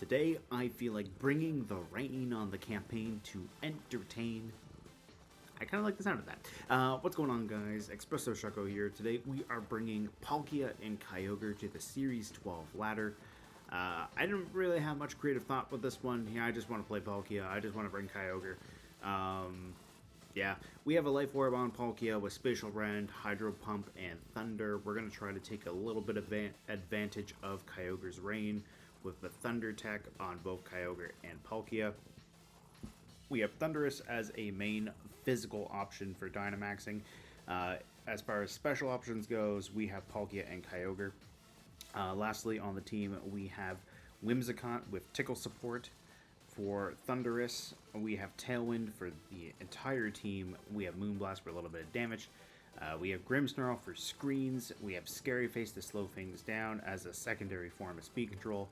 Today, I feel like bringing the rain on the campaign to entertain. I kind of like the sound of that. What's going on, guys? Espresso Shucko here. Today, we are bringing Palkia and Kyogre to the Series 12 ladder. I didn't really have much creative thought with this one. Yeah, I just want to play Palkia. I just want to bring Kyogre. Yeah, we have a Life Orb on Palkia with Spatial Rend, Hydro Pump, and Thunder. We're going to try to take a little bit of advantage of Kyogre's Rain with the Thunder tech on both Kyogre and Palkia. We have Thundurus as a main physical option for Dynamaxing. As far as special options goes, we have Palkia and Kyogre. Lastly, on the team, we have Whimsicott with Tickle support. For Thundurus, we have Tailwind for the entire team. We have Moonblast for a little bit of damage. We have Grimmsnarl for screens. We have Scary Face to slow things down as a secondary form of speed control.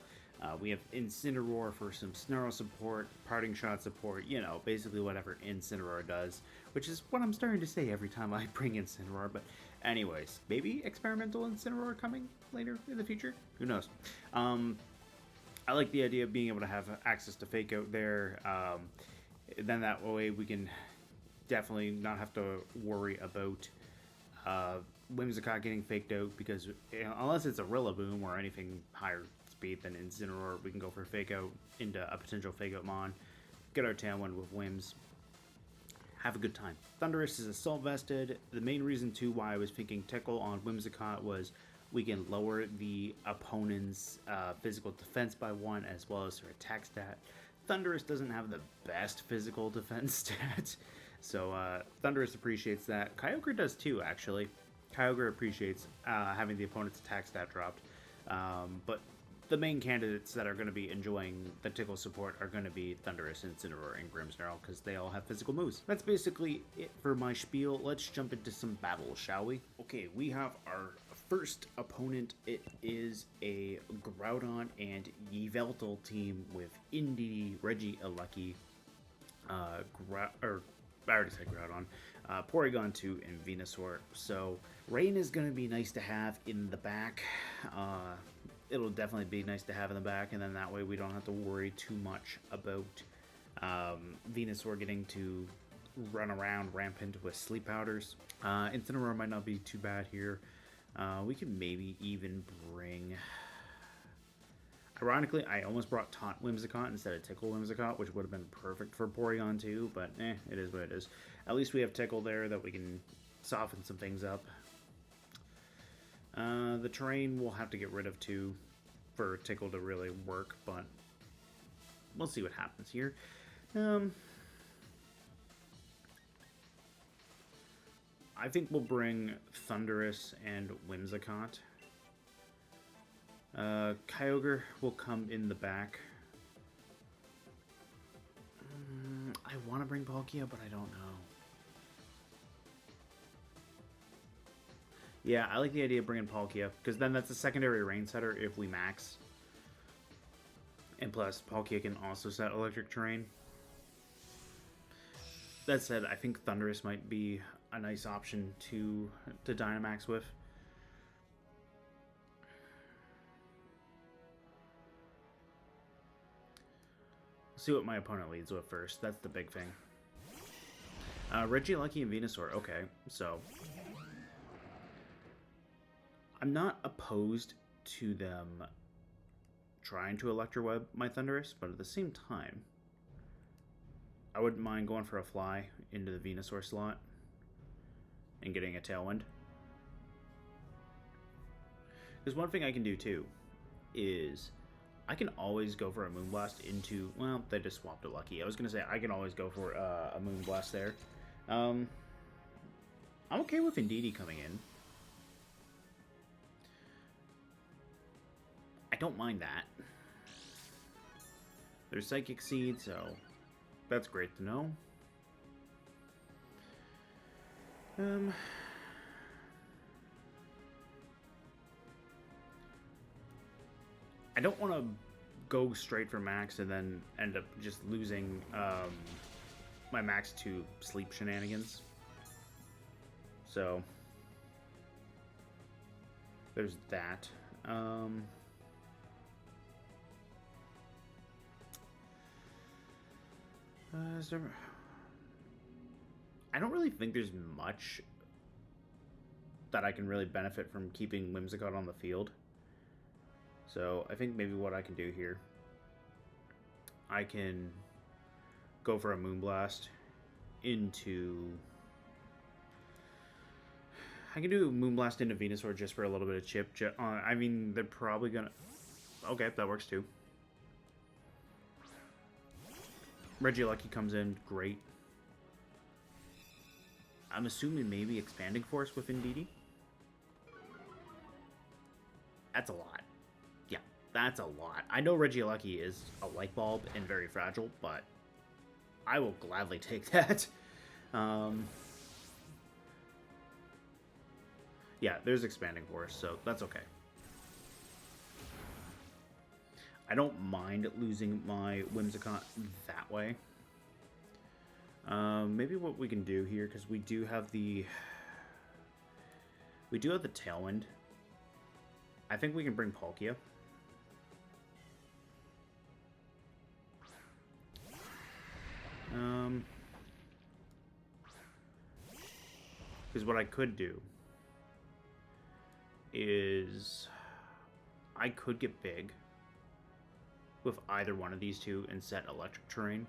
We have Incineroar for some Snarl support, Parting Shot support, you know, basically whatever Incineroar does, which is what I'm starting to say every time I bring Incineroar. But anyways, maybe experimental Incineroar coming later in the future? Who knows? I like the idea of being able to have access to Fake Out there. Then that way we can definitely not have to worry about Whimsicott getting faked out, because unless it's a Rillaboom or anything higher speed than Incineroar, we can go for Fake Out into a potential Fake Out Mon, get our Tailwind with Whims, have a good time. Thundurus is Assault Vested. The main reason too why I was thinking Tickle on Whimsicott was we can lower the opponent's physical defense by 1 as well as their attack stat. Thundurus doesn't have the best physical defense stat, so Thundurus appreciates that. Kyogre does too, actually. Kyogre appreciates having the opponent's attack stat dropped, but the main candidates that are going to be enjoying the Tickle support are going to be Thundurus, Incineroar, and Grimmsnarl, because they all have physical moves. That's basically it for my spiel. Let's jump into some battles, shall we? Okay, we have our first opponent. It is a Groudon and Yveltal team with Indeedee, Regieleki, I already said Groudon, Porygon 2, and Venusaur. So Rain is going to be nice to have in the back. It'll definitely be nice to have in the back, and then that way we don't have to worry too much about Venusaur getting to run around rampant with Sleep Powders. Incineroar might not be too bad here. We could maybe even bring... Ironically, I almost brought Taunt Whimsicott instead of Tickle Whimsicott, which would have been perfect for Porygon 2, but it is what it is. At least we have Tickle there that we can soften some things up. The terrain we'll have to get rid of too for Tickle to really work, but we'll see what happens here. I think we'll bring Thundurus and Whimsicott. Kyogre will come in the back. I want to bring Palkia, but I don't know. Yeah, I like the idea of bringing Palkia, because then that's a secondary rain setter if we max. And plus, Palkia can also set electric terrain. That said, I think Thundurus might be a nice option to Dynamax with. Let's see what my opponent leads with first. That's the big thing. Regieleki and Venusaur. Okay, so I'm not opposed to them trying to Electroweb my Thundurus, but at the same time, I wouldn't mind going for a fly into the Venusaur slot and getting a Tailwind. Because one thing I can do too is I can always go for a Moonblast into... Well, they just swapped a Lucky. I was going to say I can always go for a Moonblast there. I'm okay with Indeedee coming in. I don't mind that. There's Psychic Seed, so that's great to know. I don't want to go straight for Max and then end up just losing my Max to sleep shenanigans. So there's that. I don't really think there's much that I can really benefit from keeping Whimsicott on the field. So I think maybe what I can do here, I can go for a Moonblast into... I can do Moonblast into Venusaur just for a little bit of chip. I mean, they're probably gonna... Okay, that works too. Regieleki comes in, great. I'm assuming maybe Expanding Force with Indeedee. That's a lot. Yeah, that's a lot. I know Regieleki is a light bulb and very fragile, but I will gladly take that. Yeah, there's Expanding Force, so that's okay. I don't mind losing my Whimsicott that way. Maybe what we can do here, because we do have the Tailwind. I think we can bring Palkia. Because what I could do is I could get big with either one of these two and set Electric Terrain.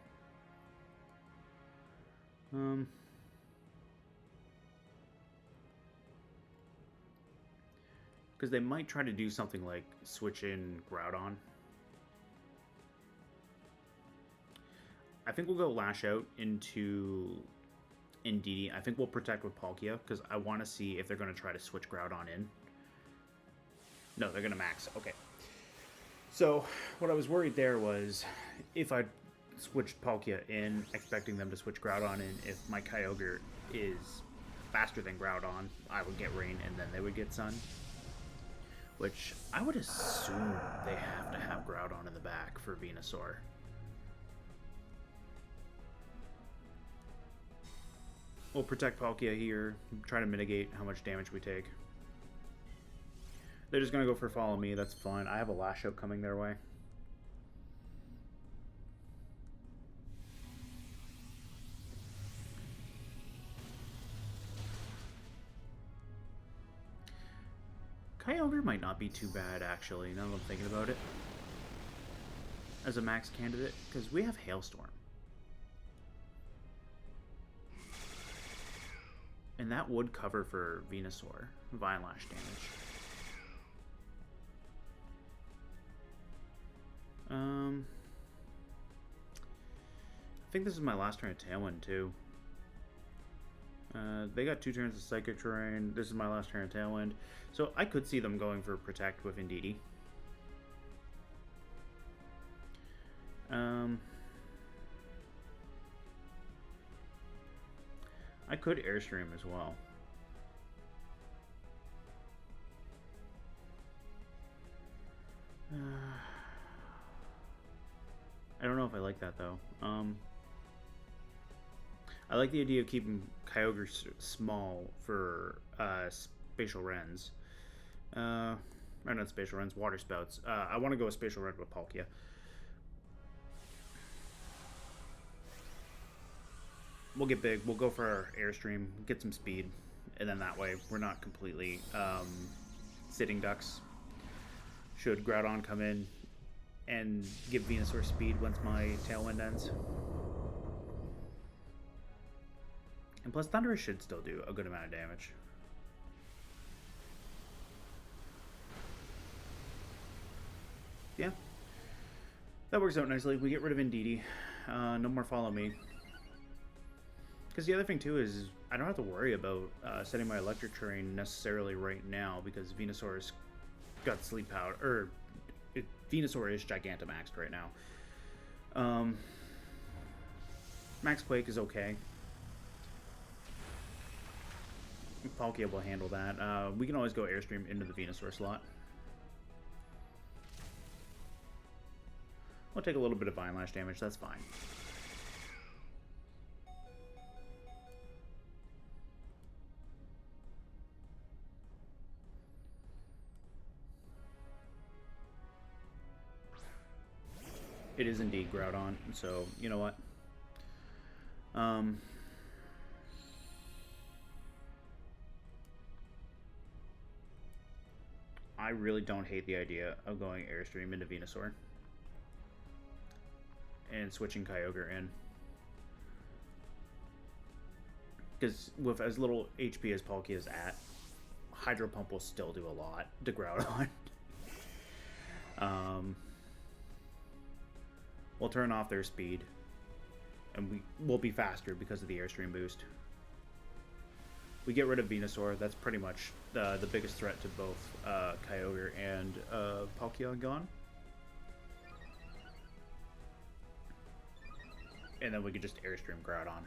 Because they might try to do something like switch in Groudon. I think we'll go Lash Out into Indeedee. I think we'll protect with Palkia, because I want to see if they're going to try to switch Groudon in. No, they're going to max. Okay. So, what I was worried there was, if I switched Palkia in, expecting them to switch Groudon in, if my Kyogre is faster than Groudon, I would get Rain, and then they would get Sun. Which, I would assume they have to have Groudon in the back for Venusaur. We'll protect Palkia here, try to mitigate how much damage we take. They're just going to go for Follow Me, that's fine. I have a Lash Out coming their way. Kyogre might not be too bad, actually, now that I'm thinking about it, as a max candidate, because we have Hailstorm. And that would cover for Venusaur, Vine Lash damage. I think this is my last turn of Tailwind, too. They got 2 turns of Psychic Terrain. This is my last turn of Tailwind. So I could see them going for Protect with Indeedee. I could Airstream as well. I don't know if I like that, though. I like the idea of keeping Kyogre small for Spatial Rens. Or not Spatial Rens, Water Spouts. I want to go with Spatial Ren with Palkia. We'll get big. We'll go for our Airstream, get some speed, and then that way we're not completely sitting ducks. Should Groudon come in and give Venusaur speed once my Tailwind ends. And plus, Thundurus should still do a good amount of damage. Yeah. That works out nicely. We get rid of Indeedee. No more Follow Me. Because the other thing, too, is I don't have to worry about setting my Electric Terrain necessarily right now, because Venusaur's got Sleep Powder. Or, Venusaur is Gigantamaxed right now. Max Quake is okay. Palkia will handle that. We can always go Airstream into the Venusaur slot. We'll take a little bit of Vine Lash damage, that's fine. It is indeed Groudon, so you know what? Um, I really don't hate the idea of going Airstream into Venusaur and switching Kyogre in. Because with as little HP as Palkia is at, Hydro Pump will still do a lot to Groudon. We'll turn off their speed, and we will be faster because of the Airstream boost. We get rid of Venusaur. That's pretty much the biggest threat to both Kyogre and Palkia gone. And then we could just Airstream Groudon.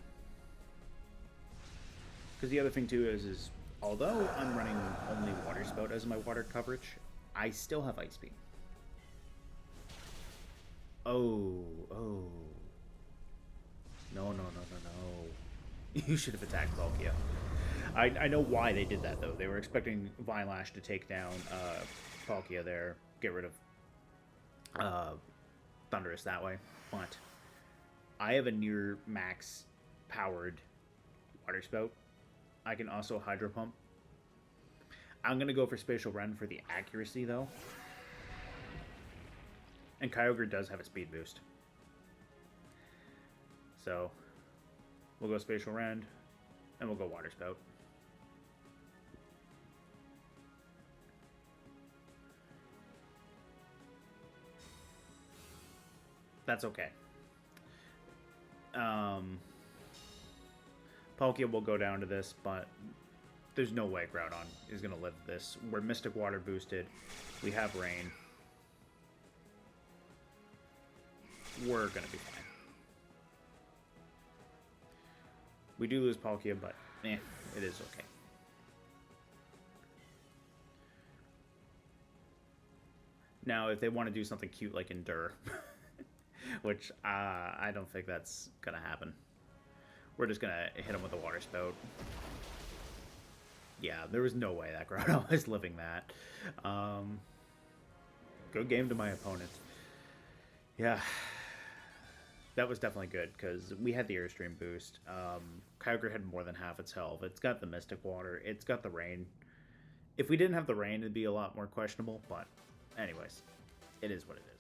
Because the other thing too is although I'm running only Water Spout as my water coverage, I still have Ice Beam. Oh. No. You should have attacked Palkia. I know why they did that, though. They were expecting Vine Lash to take down Palkia there, get rid of Thundurus that way. But I have a near max powered Water Spout. I can also Hydro Pump. I'm going to go for Spatial Rend for the accuracy, though. And Kyogre does have a speed boost. So, we'll go Spatial Rend, and we'll go Water Spout. That's okay. Palkia will go down to this, but there's no way Groudon is going to live this. We're Mystic Water boosted. We have Rain. We're going to be fine. We do lose Palkia, but it is okay. Now, if they want to do something cute like Endure, which I don't think that's going to happen. We're just going to hit him with a Water Spout. Yeah, there was no way that Groudon was living that. Good game to my opponent. Yeah. That was definitely good, because we had the Airstream boost. Kyogre had more than half its health. It's got the Mystic Water. It's got the Rain. If we didn't have the Rain, it'd be a lot more questionable. But anyways, it is what it is.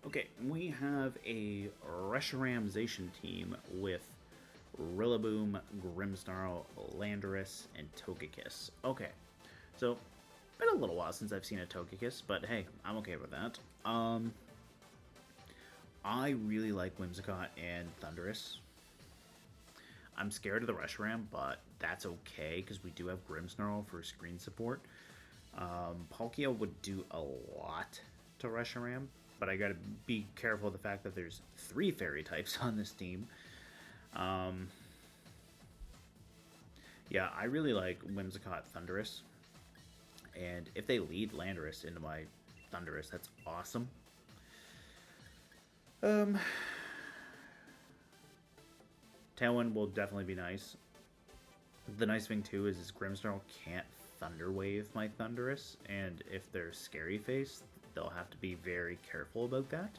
Okay, we have a Reshiramization team with Rillaboom, Grimmsnarl, Landorus, and Togekiss. Okay, so been a little while since I've seen a Togekiss, but hey, I'm okay with that. I really like Whimsicott and Thundurus. I'm scared of the Reshiram, but that's okay, because we do have Grimmsnarl for screen support. Palkia would do a lot to Reshiram, but I gotta be careful of the fact that there's 3 fairy types on this team. Yeah, I really like Whimsicott Thundurus. And if they lead Landorus into my Thundurus, that's awesome. Tailwind will definitely be nice. The nice thing too is Grimmsnarl can't Thunder Wave my Thundurus, and if they're Scary Face, they'll have to be very careful about that.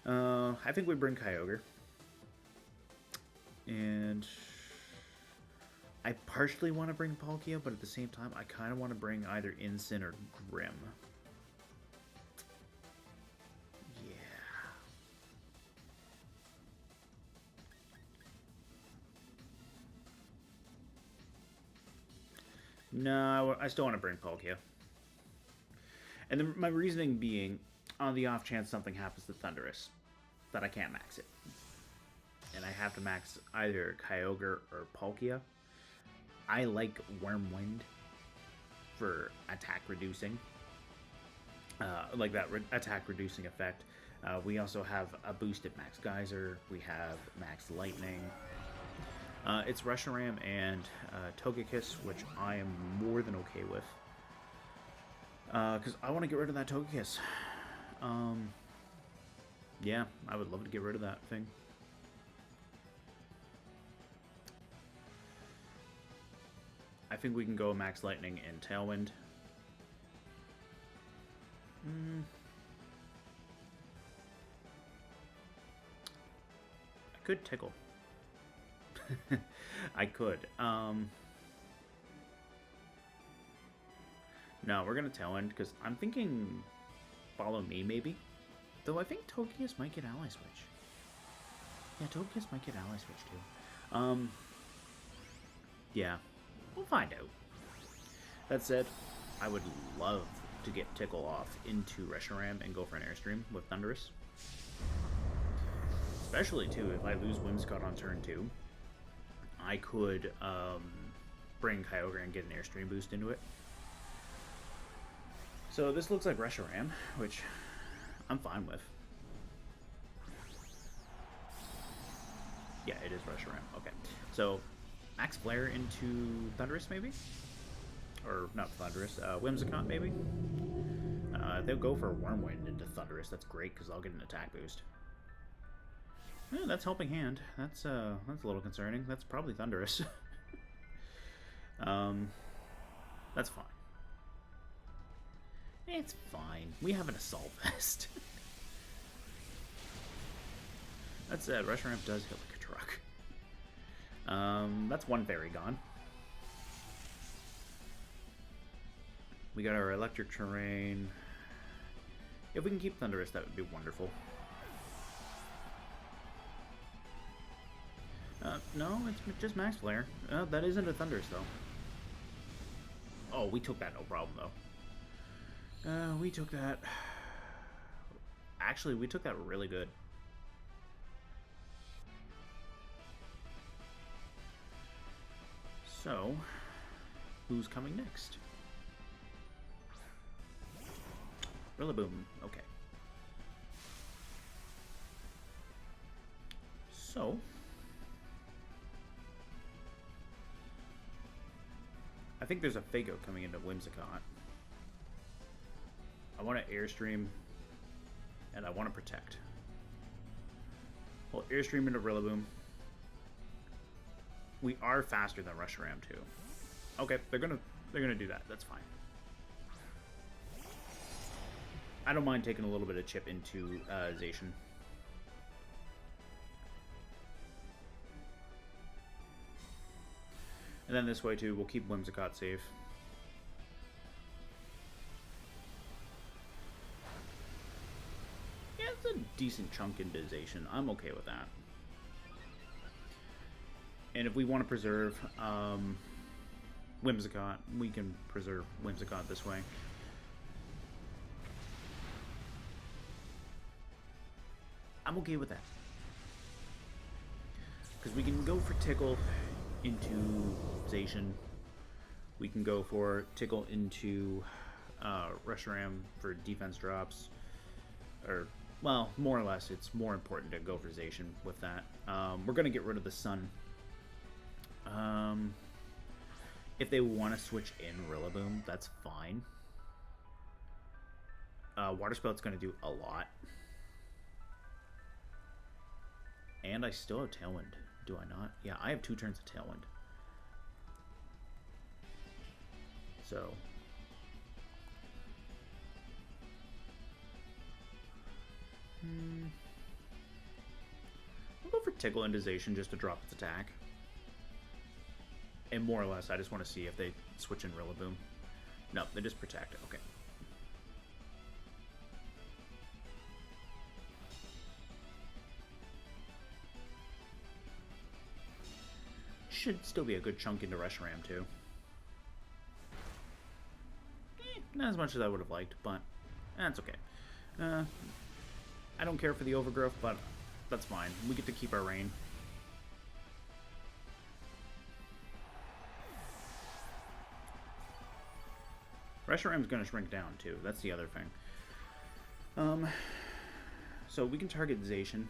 I think we bring Kyogre. And I partially want to bring Palkia, but at the same time, I kind of want to bring either Incin or Grimm. No, I still want to bring Palkia. And my reasoning being, on the off chance something happens to Thundurus, that I can't max it. And I have to max either Kyogre or Palkia. I like Wyrmwind for attack reducing. Like that attack reducing effect. We also have a boosted Max Geyser. We have Max Lightning. It's Reshiram and Togekiss, which I am more than okay with. Because I want to get rid of that Togekiss. Yeah, I would love to get rid of that thing. I think we can go Max Lightning and Tailwind. I could Tickle. I could. No, we're gonna Tailwind because I'm thinking Follow Me maybe. Though I think Togekiss might get Ally Switch. Yeah, Togekiss might get Ally Switch too. Yeah, we'll find out. That said, I would love to get Tickle off into Reshiram and go for an Airstream with Thundurus. Especially too, if I lose Whimsicott on turn 2, I could bring Kyogre and get an Airstream boost into it. So this looks like Reshiram, which I'm fine with. Yeah, it is Reshiram. Okay, so Max Flare into Thundurus maybe? Or not Thundurus, Whimsicott maybe? They'll go for Wyrmwind into Thundurus. That's great because I'll get an attack boost. Yeah, that's Helping Hand. That's a little concerning. That's probably Thundurus. That's fine. It's fine. We have an Assault Vest. That said, Reshiram does hit like a truck. That's one fairy gone. We got our electric terrain. If we can keep Thundurus, that would be wonderful. No, it's just Max Flare. That isn't a Thundurus, though. Oh, we took that no problem, though. We took that... Actually, we took that really good. So, who's coming next? Rillaboom. Okay. So... I think there's a Fake Out coming into Whimsicott. I want to Airstream, and I want to Protect. Well, Airstream into Rillaboom. We are faster than Reshiram too. Okay, they're gonna do that. That's fine. I don't mind taking a little bit of chip into Zacian. And then this way too, we'll keep Whimsicott safe. Yeah, it's a decent chunk into Zacian. I'm okay with that. And if we want to preserve Whimsicott, we can preserve Whimsicott this way. I'm okay with that. Because we can go for Tickle into Zacian. We can go for Tickle into Reshiram for defense drops. Or, well, more or less, it's more important to go for Zacian with that. We're going to get rid of the Sun. If they want to switch in Rillaboom, that's fine. Water Spout's going to do a lot. And I still have Tailwind. Do I not? Yeah, I have 2 turns of Tailwind. So... I'll go for Tickle into Zacian just to drop its attack. And more or less, I just want to see if they switch in Rillaboom. No, they just Protect. Okay. Should still be a good chunk into Reshiram too. Not as much as I would have liked, but that's okay. I don't care for the Overgrowth, but that's fine. We get to keep our Rain. Reshiram's going to shrink down too. That's the other thing. So we can target Zacian.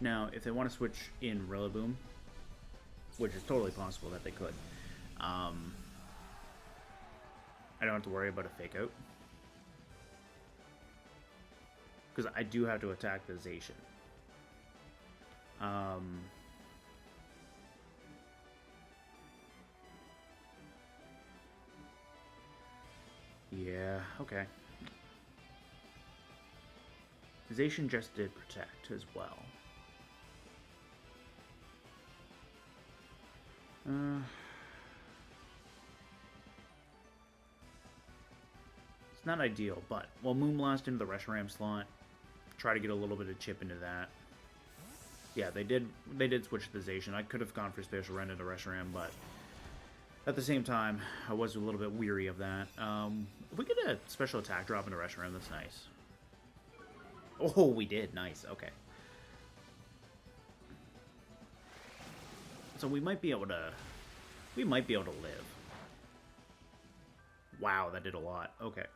Now, if they want to switch in Rillaboom, which is totally possible that they could, I don't have to worry about a Fake Out. Because I do have to attack the Zacian. Yeah, okay. Zacian just did protect as well. It's not ideal, but we'll Moonblast into the Reshiram slot. Try to get a little bit of chip into that. Yeah, they did switch to the Zacian. I could have gone for Spatial Rend into Reshiram, but at the same time, I was a little bit weary of that. If we get a special attack drop into Reshiram, that's nice. Oh, we did. Nice. Okay. So we might be able to... We might be able to live. Wow, that did a lot. Okay.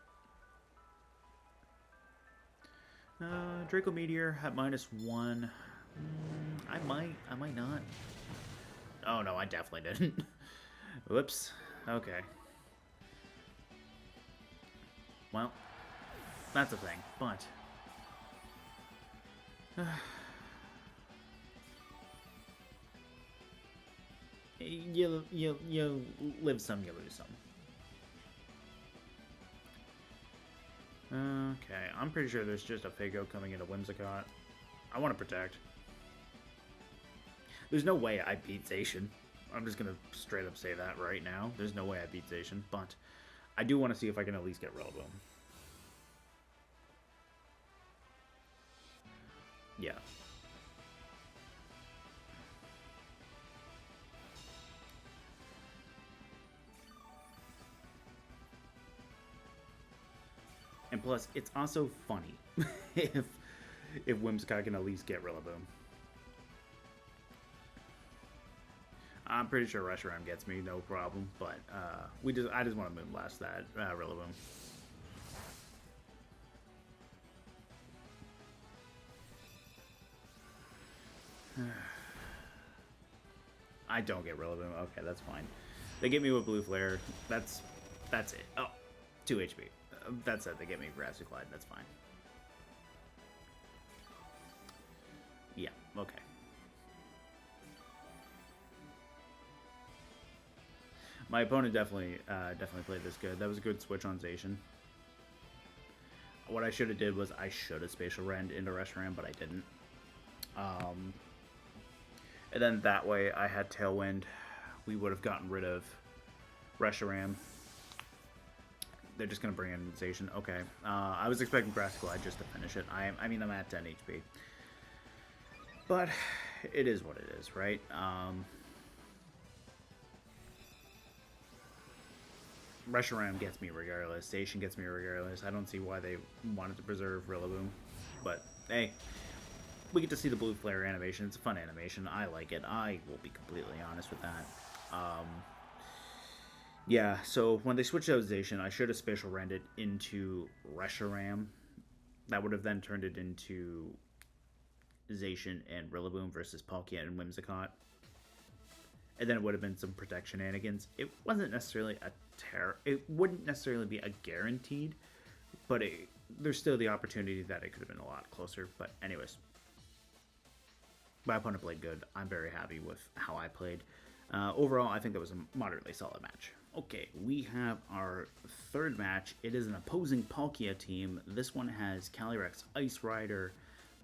Draco Meteor at -1. I might not. Oh no, I definitely didn't. Whoops. Okay. Well, that's a thing, but... you live some, you lose some. Okay, I'm pretty sure there's just a Fago coming into Whimsicott. I want to protect. There's no way I beat Zacian. I'm just going to straight up say that right now. There's no way I beat Zacian, but I do want to see if I can at least get Rillaboom. Yeah. And plus, it's also funny if Whimsicott can at least get Rillaboom. I'm pretty sure Reshiram gets me, no problem. But I just want to Moonblast that Rillaboom. I don't get Rillaboom. Okay, that's fine. They get me with Blue Flare. That's it. Oh, 2 HP. That's it. They get me Grassy Glide. That's fine. Yeah. Okay. My opponent definitely played this good. That was a good switch on Zacian. What I should have did was I should have Spatial Rend into Reshiram, but I didn't. And then that way I had Tailwind. We would have gotten rid of Reshiram. They're just going to bring in Zacian. Okay. I was expecting Grassy Glide just to finish it. I mean, I'm at 10 HP. But it is what it is, right? Reshiram gets me regardless. Zacian gets me regardless. I don't see why they wanted to preserve Rillaboom. But, hey, we get to see the Blue Flare animation. It's a fun animation. I like it. I will be completely honest with that. Yeah, so when they switched out Zacian, I should have Spatial Rended into Reshiram. That would have then turned it into Zacian and Rillaboom versus Palkia and Whimsicott. And then it would have been some protection shenanigans. It wasn't necessarily it wouldn't necessarily be a guaranteed, but there's still the opportunity that it could have been a lot closer. But anyways, my opponent played good. I'm very happy with how I played. Overall, I think that was a moderately solid match. Okay, we have our third match. It is an opposing Palkia team. This one has Calyrex, Ice Rider,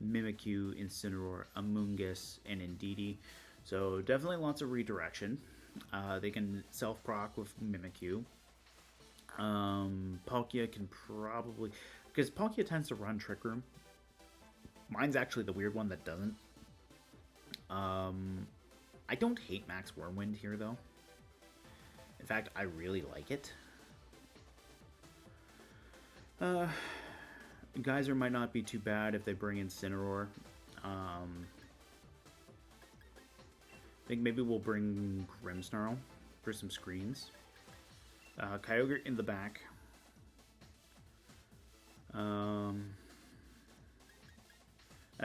Mimikyu, Incineroar, Amoonguss, and Indeedee. So definitely lots of redirection. They can self-proc with Mimikyu. Palkia can probably... Because Palkia tends to run Trick Room. Mine's actually the weird one that doesn't. I don't hate Max Wyrmwind here, though. In fact, I really like it. Geyser might not be too bad if they bring in Incineroar. I think maybe we'll bring Grimmsnarl for some screens. Kyogre in the back. I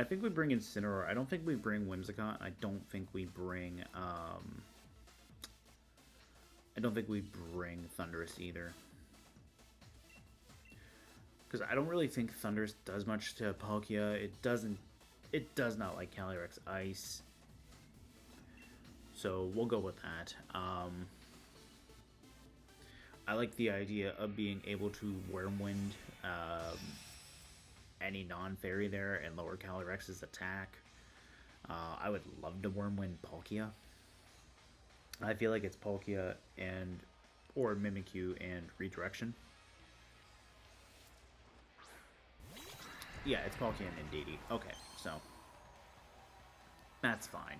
think we bring Incineroar. I don't think we bring Whimsicott. I don't think we bring Thundurus either. Because I don't really think Thundurus does much to Palkia. It does not like Calyrex Ice. So we'll go with that. I like the idea of being able to Wyrmwind any non-fairy there and lower Calyrex's attack. I would love to Wyrmwind Palkia. I feel like it's Palkia and or Mimikyu and Redirection. Yeah, it's Palkia and Indeedee. Okay, so that's fine.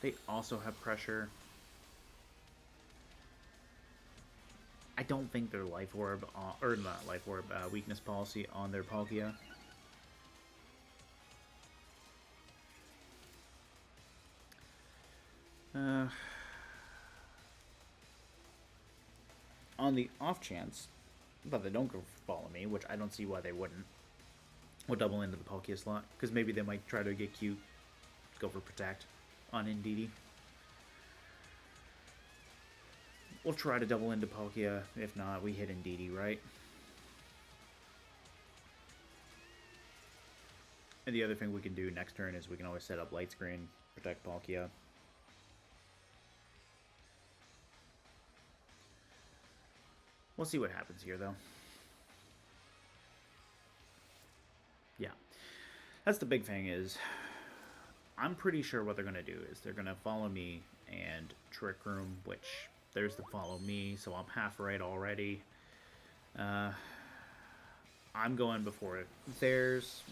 They also have pressure. I don't think their Life Orb, or not Life Orb, Weakness Policy on their Palkia. On the off chance that they don't go follow me, which I don't see why they wouldn't, we'll double into the Palkia slot, because maybe they might try to get cute, go for Protect on Indeedee. We'll try to double into Palkia. If not, we hit Indeedee, right? And the other thing we can do next turn is we can always set up Light Screen, protect Palkia. We'll see what happens here, though. Yeah. That's the big thing is, I'm pretty sure what they're going to do is they're going to follow me and Trick Room, which there's the follow me, so I'm half right already. I'm going before theirs.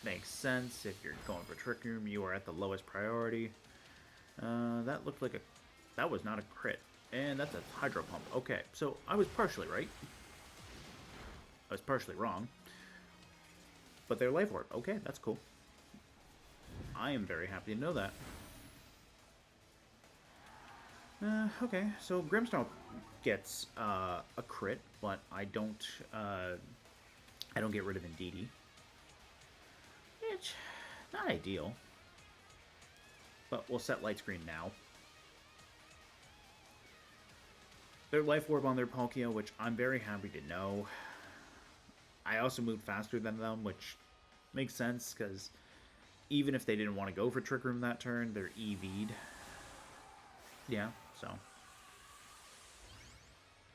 Makes sense. If you're going for Trick Room, you are at the lowest priority. That looked like a... That was not a crit. And that's a Hydro Pump. Okay, so I was partially right. I was partially wrong. But they're Life Orb. Okay, that's cool. I am very happy to know that. Okay, so Grimmsnarl gets a crit, but I don't get rid of Indeedee. Which, not ideal. But we'll set Light Screen now. Their Life Orb on their Palkia, which I'm very happy to know. I also moved faster than them, which makes sense, because even if they didn't want to go for Trick Room that turn, they're EV'd. Yeah, so.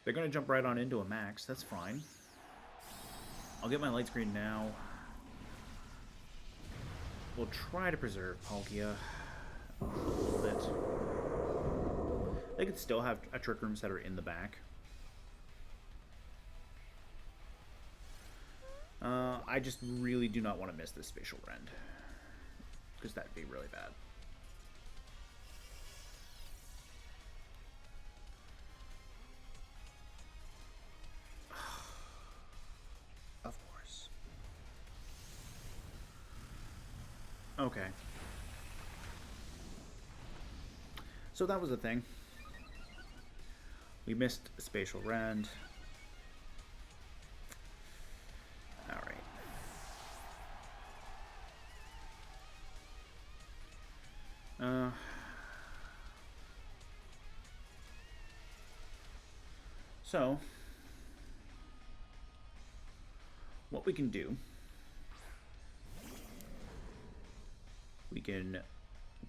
They're going to jump right on into a Max, that's fine. I'll get my Light Screen now. We'll try to preserve Palkia a little bit. They could still have a Trick Room setter in the back. I just really do not want to miss this Spatial Rend, because that'd be really bad. Of course. Okay. So that was the thing. We missed Spatial Rend. Alright. So, what we can do, we can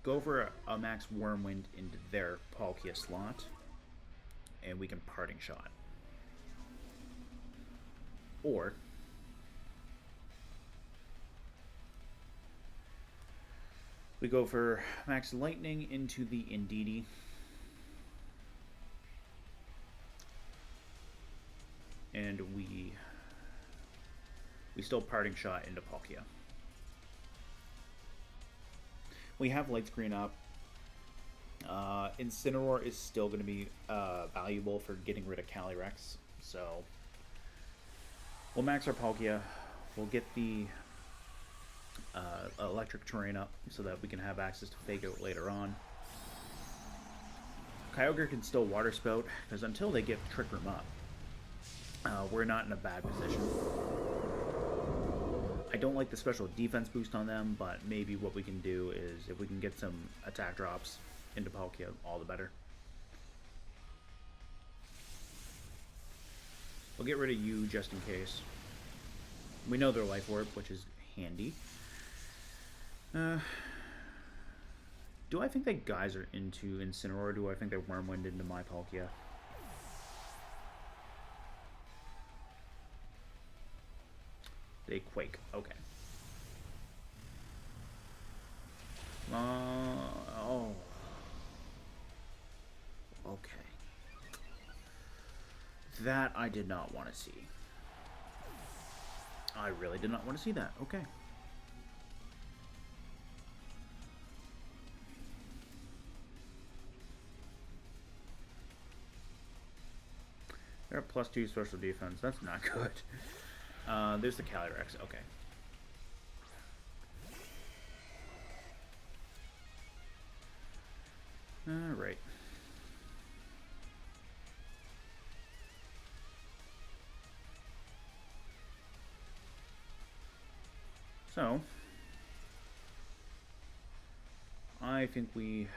go for a Max Wyrmwind into their Palkia slot, and we can Parting Shot. Or we go for Max Lightning into the Indeedee. And we still Parting Shot into Palkia. We have Light Screen up. Incineroar is still going to be valuable for getting rid of Calyrex. So we'll max our Palkia. We'll get the electric terrain up so that we can have access to Fake Out later on. Kyogre can still Water Spout, because until they get Trick Room up, we're not in a bad position. I don't like the special defense boost on them, but maybe what we can do is if we can get some attack drops into Palkia, all the better. We'll get rid of you just in case. We know they're Life Orb, which is handy. Do I think they Geyser into Incineroar, or do I think they Wyrmwind into my Palkia? They Quake. Okay. Oh. Okay. That I did not want to see. I really did not want to see that. Okay. They're at +2 special defense. That's not good. There's the Calyrex. Okay. Alright. So, I think we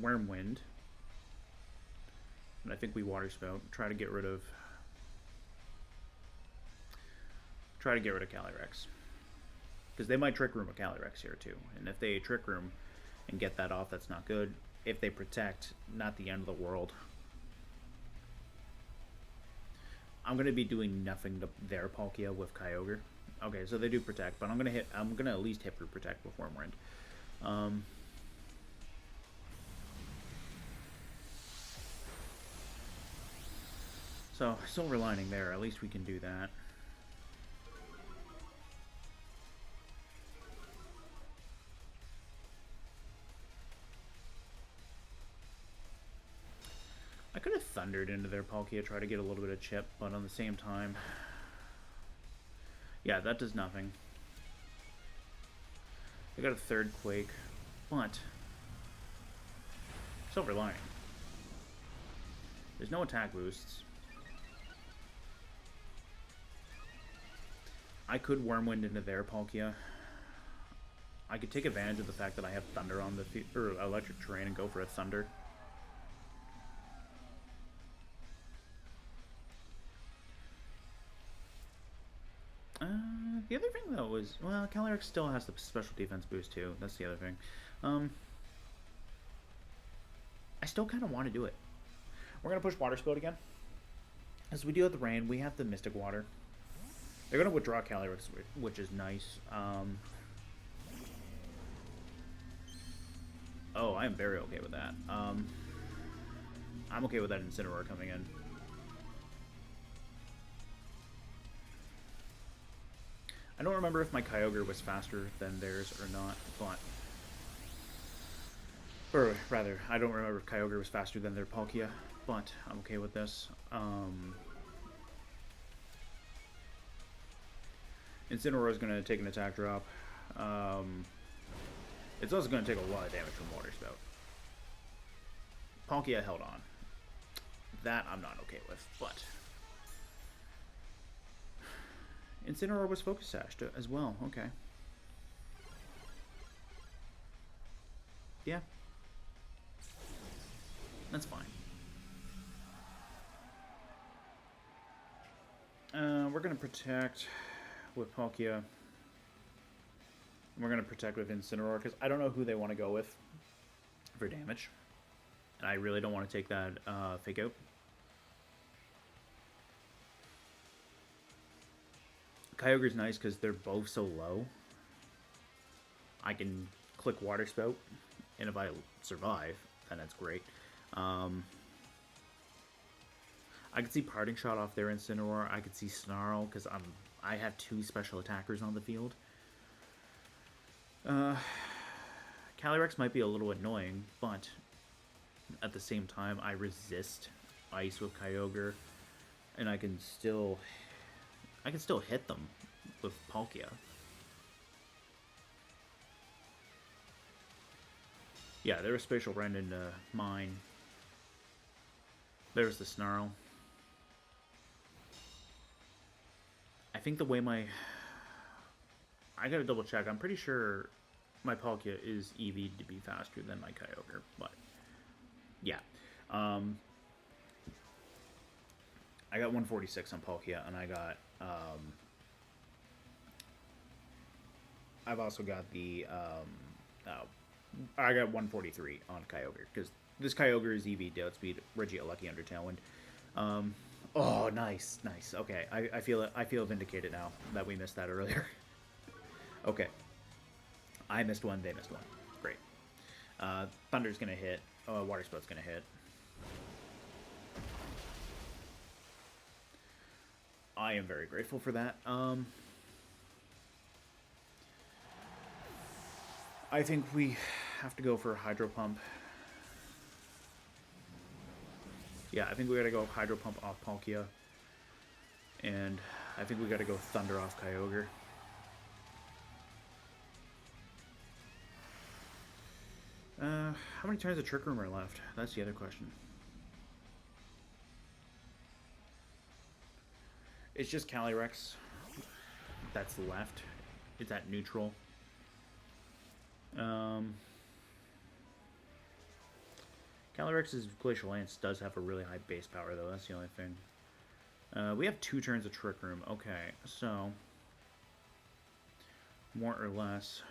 Wyrmwind. And I think we Water Spout. Try to get rid of Calyrex. Because they might Trick Room a Calyrex here too. And if they Trick Room and get that off, that's not good. If they Protect, not the end of the world. I'm gonna be doing nothing to their Palkia with Kyogre. Okay, so they do Protect, but I'm gonna at least hit for Protect with Wyrmwind. So, silver lining there. At least we can do that. I could have Thundered into their Palkia, try to get a little bit of chip, but on the same time... Yeah, that does nothing. They got a third Quake, but... Silver lining. There's no attack boosts. I could Wyrmwind into their Palkia. I could take advantage of the fact that I have Thunder on the or Electric Terrain and go for a Thunder. The other thing though was, well, Calyrex still has the special defense boost too. That's the other thing. I still kind of want to do it. We're gonna push Water Spout again. As we do have the rain, we have the Mystic Water. They're gonna withdraw Calyrex, which is nice. Oh, I am very okay with that. I'm okay with that Incineroar coming in. I don't remember if my Kyogre was faster than theirs or not, but... Or rather, I don't remember if Kyogre was faster than their Palkia, but I'm okay with this. Incineroar is going to take an attack drop. It's also going to take a lot of damage from Water Spout. Palkia held on. That I'm not okay with, but... Incineroar was Focus Sashed as well, okay. Yeah. That's fine. We're going to Protect with Palkia. We're going to Protect with Incineroar, because I don't know who they want to go with for damage. And I really don't want to take that Fake Out. Kyogre's nice because they're both so low. I can click Water Spout, and if I survive, then that's great. I could see Parting Shot off their Incineroar. I could see Snarl because I have 2 special attackers on the field. Calyrex might be a little annoying, but at the same time, I resist Ice with Kyogre, and I can still hit them with Palkia. Yeah, there was Spatial Rend into mine. There's the Snarl. I think the way I gotta double check. I'm pretty sure my Palkia is EV'd to be faster than my Kyogre, but yeah. I got 146 on Palkia, and I got I've also got the I got 143 on Kyogre because this Kyogre is EV Outspeed, Regia Lucky under Tailwind. Oh, nice, nice. Okay, I feel it. I feel vindicated now that we missed that earlier. Okay, I missed one. They missed one. Great. Thunder's gonna hit. Water Spout's gonna hit. I am very grateful for that. I think we have to go for Hydro Pump. Yeah, I think we gotta go Hydro Pump off Palkia. And I think we gotta go Thunder off Kyogre. How many turns of Trick Room are left? That's the other question. It's just Calyrex that's left. It's at neutral. Calyrex's Glacial Lance does have a really high base power, though. That's the only thing. We have 2 turns of Trick Room. Okay, so more or less.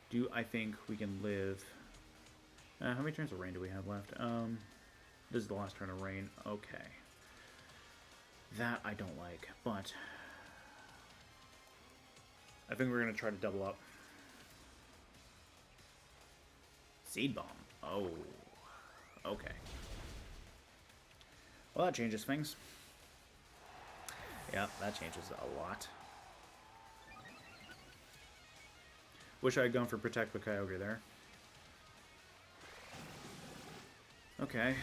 Do I think we can live? How many turns of rain do we have left? This is the last turn of rain. Okay. That I don't like, but I think we're going to try to double up. Seed Bomb. Oh. Okay. Well, that changes things. Yeah, that changes a lot. Wish I had gone for Protect with Kyogre there. Okay.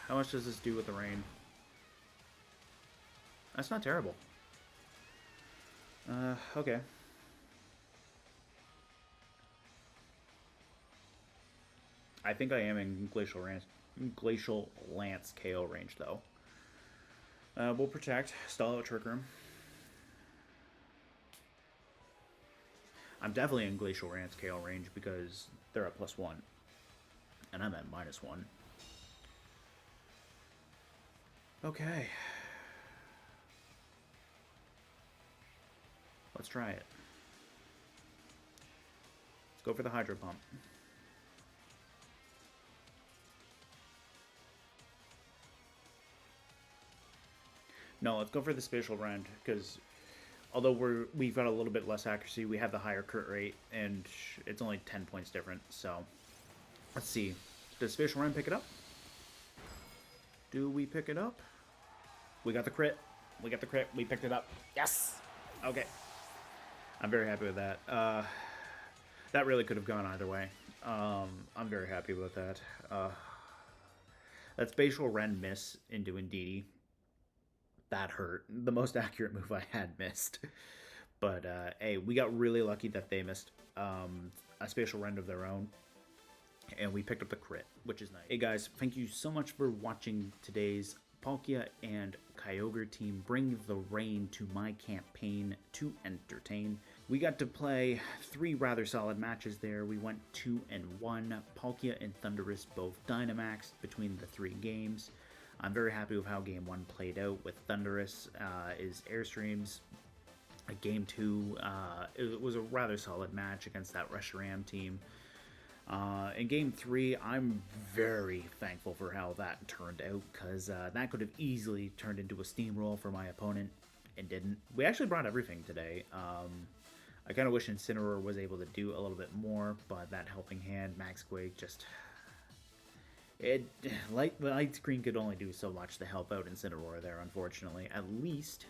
How much does this do with the rain? That's not terrible. Okay. I think I am in Glacial Lance KO range, though. We'll Protect. Stall out Trick Room. I'm definitely in Glacial Lance KO range because they're at +1. And I'm at -1. Okay. Let's try it. Let's go for the Hydro Pump. No, let's go for the Spatial Rend, because although we've got a little bit less accuracy, we have the higher crit rate, and it's only 10 points different, so let's see. Does Spatial Rend pick it up? Do we pick it up? We got the crit. We got the crit. We picked it up. Yes! Okay. I'm very happy with that. That really could have gone either way. I'm very happy with that. That Spatial Rend miss into Indeedee. That hurt. The most accurate move I had missed. But, hey, we got really lucky that they missed a Spatial Rend of their own. And we picked up the crit, which is nice. Hey, guys, thank you so much for watching today's Palkia and Kyogre team bring the rain to my campaign to entertain. We got to play 3 rather solid matches there. We went 2-1. Palkia and Thundurus both Dynamaxed between the 3 games. I'm very happy with how Game 1 played out with Thundurus. His Airstreams. Game 2, it was a rather solid match against that Reshiram team. In Game 3, I'm very thankful for how that turned out, because that could have easily turned into a steamroll for my opponent, and didn't. We actually brought everything today. I kind of wish Incineroar was able to do a little bit more, but that helping hand, Max Geyser, just... Like, the light screen could only do so much to help out Incineroar there, unfortunately. At least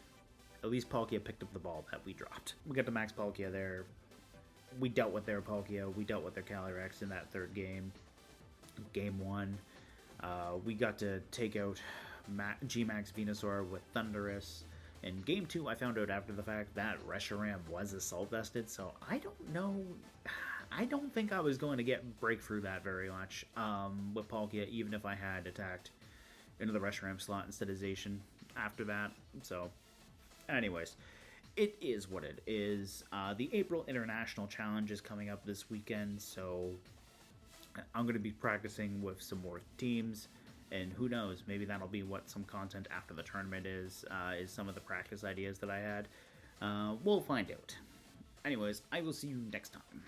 Palkia picked up the ball that we dropped. We got the Max Palkia there. We dealt with their Palkia. We dealt with their Calyrex in that 3rd game. Game 1. We got to take out G-Max Venusaur with Thundurus. In Game 2, I found out after the fact that Reshiram was Assault Vested, so I don't know... I don't think I was going to break through that very much with Palkia, even if I had attacked into the Reshiram slot instead of Zacian after that. So, anyways, it is what it is. The April International Challenge is coming up this weekend, so I'm going to be practicing with some more teams, and who knows, maybe that'll be what some content after the tournament is some of the practice ideas that I had. We'll find out. Anyways, I will see you next time.